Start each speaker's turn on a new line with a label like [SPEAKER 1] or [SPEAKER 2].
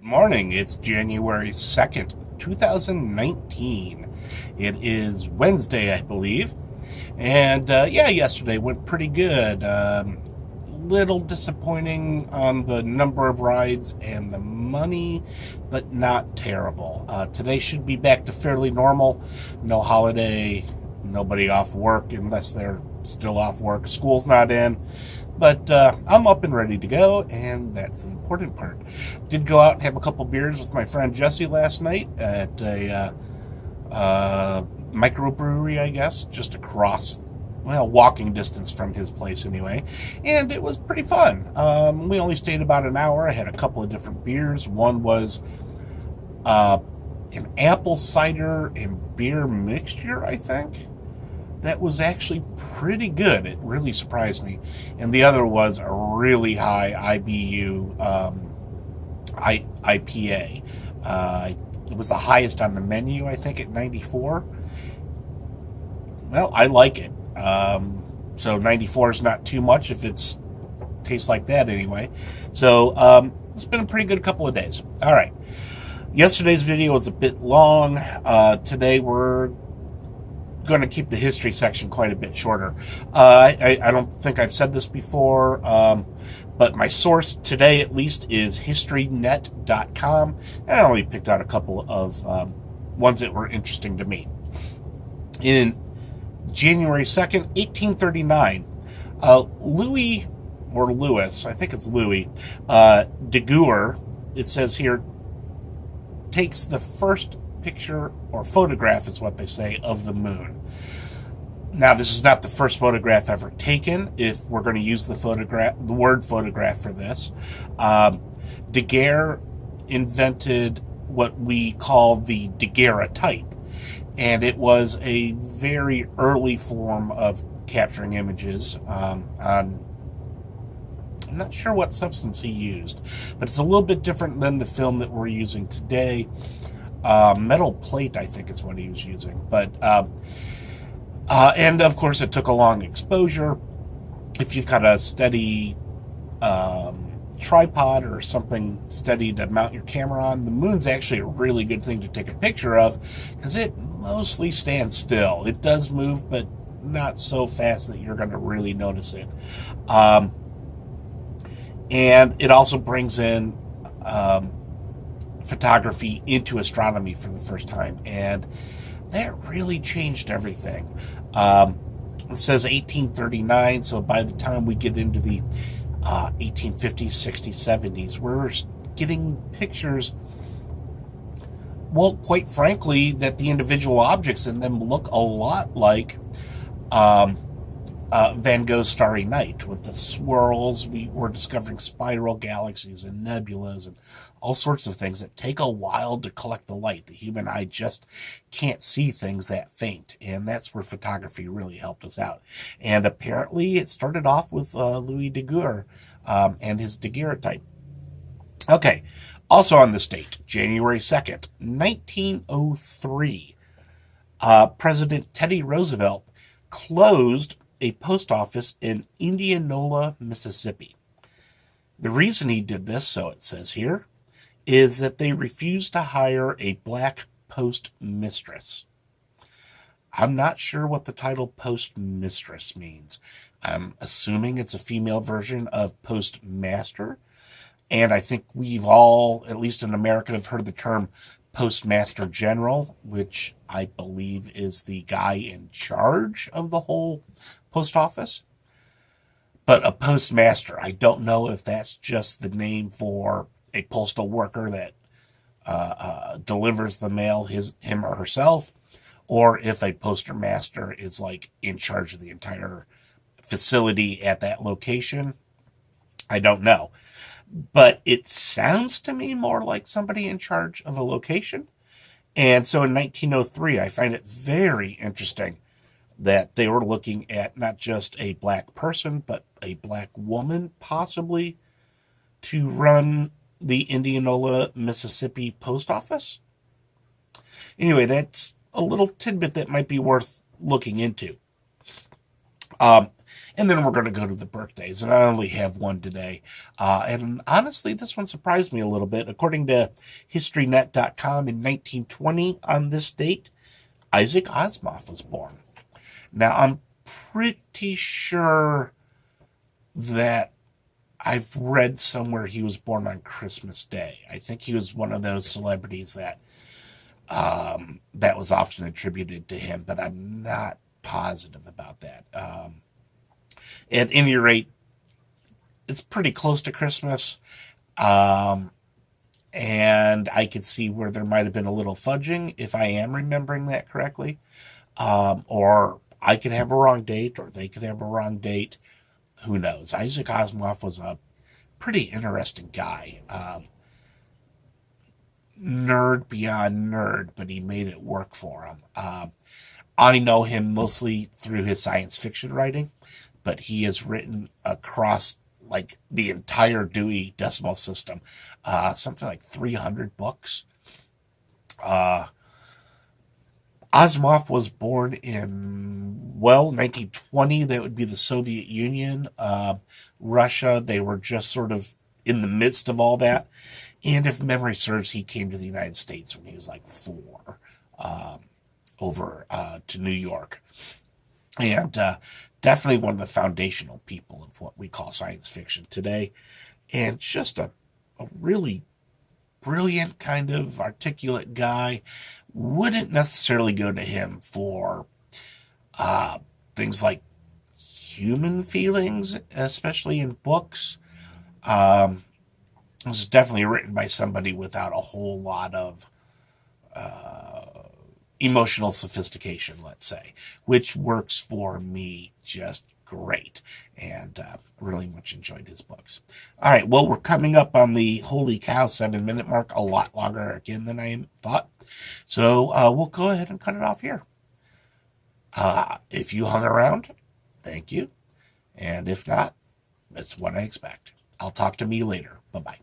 [SPEAKER 1] Morning. It's January 2nd, 2019. It is Wednesday, I believe. And yesterday went pretty good. Little disappointing on the number of rides and the money, but not terrible. Today should be back to fairly normal. No holiday, nobody off work unless they're still off work. School's not in. But I'm up and ready to go, and that's the important part. Did go out and have a couple beers with my friend Jesse last night at a microbrewery, I guess, just across, well, walking distance from his place anyway. And it was pretty fun. We only stayed about an hour. I had a couple of different beers. One was an apple cider and beer mixture, I think that was actually pretty good. It really surprised me. And the other was a really high IBU IPA. It was the highest on the menu, I think, at 94. Well, I like it. So 94 is not too much if it's tastes like that anyway. So it's been a pretty good couple of days. All right. Yesterday's video was a bit long. Today we're going to keep the history section quite a bit shorter. I don't think I've said this before, but my source today, at least, is historynet.com, and I only picked out a couple of ones that were interesting to me. In January 2nd, 1839, Louis, or Louis, I think it's Louis, Daguerre, it says here, takes the first picture or photograph is what they say of the moon. Now, this is not the first photograph ever taken, if we're going to use the word photograph for this. Daguerre invented what we call the daguerreotype, and it was a very early form of capturing images on, I'm not sure what substance he used, but it's a little bit different than the film that we're using today. Metal plate, I think, is what he was using. But and of course, it took a long exposure. If you've got a steady tripod or something steady to mount your camera on, the moon's actually a really good thing to take a picture of because it mostly stands still. It does move, but not so fast that you're going to really notice it. And it also brings in photography into astronomy for the first time, and that really changed everything. It says 1839, so by the time we get into the 1850s, 60s, 70s, we're getting pictures, well, quite frankly, that the individual objects in them look a lot like Van Gogh's Starry Night with the swirls. We were discovering spiral galaxies and nebulas and all sorts of things that take a while to collect the light. The human eye just can't see things that faint, and that's where photography really helped us out. And apparently it started off with Louis Daguerre and his daguerreotype. Okay, also on this date, January 2nd, 1903, President Teddy Roosevelt closed a post office in Indianola, Mississippi. The reason he did this, so it says here, is that they refused to hire a black postmistress. I'm not sure what the title postmistress means. I'm assuming it's a female version of postmaster. And I think we've all, at least in America, have heard the term postmaster general, which I believe is the guy in charge of the whole post office. But a postmaster, I don't know if that's just the name for a postal worker that delivers the mail, him or herself, or if a postmaster is like in charge of the entire facility at that location. I don't know. But it sounds to me more like somebody in charge of a location. And so in 1903, I find it very interesting that they were looking at not just a black person, but a black woman possibly to run the Indianola, Mississippi post office. Anyway, that's a little tidbit that might be worth looking into. And then we're going to go to the birthdays, and I only have one today. And honestly, this one surprised me a little bit. According to HistoryNet.com, in 1920, on this date, Isaac Asimov was born. Now, I'm pretty sure that I've read somewhere he was born on Christmas Day. I think he was one of those celebrities that that was often attributed to him, but I'm not positive about that. At any rate, it's pretty close to Christmas, and I could see where there might have been a little fudging if I am remembering that correctly, or I could have a wrong date, or they could have a wrong date. Who knows? Isaac Asimov was a pretty interesting guy. Nerd beyond nerd, but he made it work for him. I know him mostly through his science fiction writing, but he has written across like the entire Dewey Decimal System, something like 300 books. Asimov was born in, 1920. That would be the Soviet Union. Russia, they were just sort of in the midst of all that. And if memory serves, he came to the United States when he was like 4, over to New York. And definitely one of the foundational people of what we call science fiction today. And just a really brilliant, kind of articulate guy. Wouldn't necessarily go to him for things like human feelings, especially in books. It was definitely written by somebody without a whole lot of emotional sophistication, let's say, which works for me just great, and really much enjoyed his books. All right, well, we're coming up on the holy cow 7-minute mark, a lot longer again than I thought. So we'll go ahead and cut it off here. If you hung around, thank you. And if not, that's what I expect. I'll talk to me later. Bye-bye.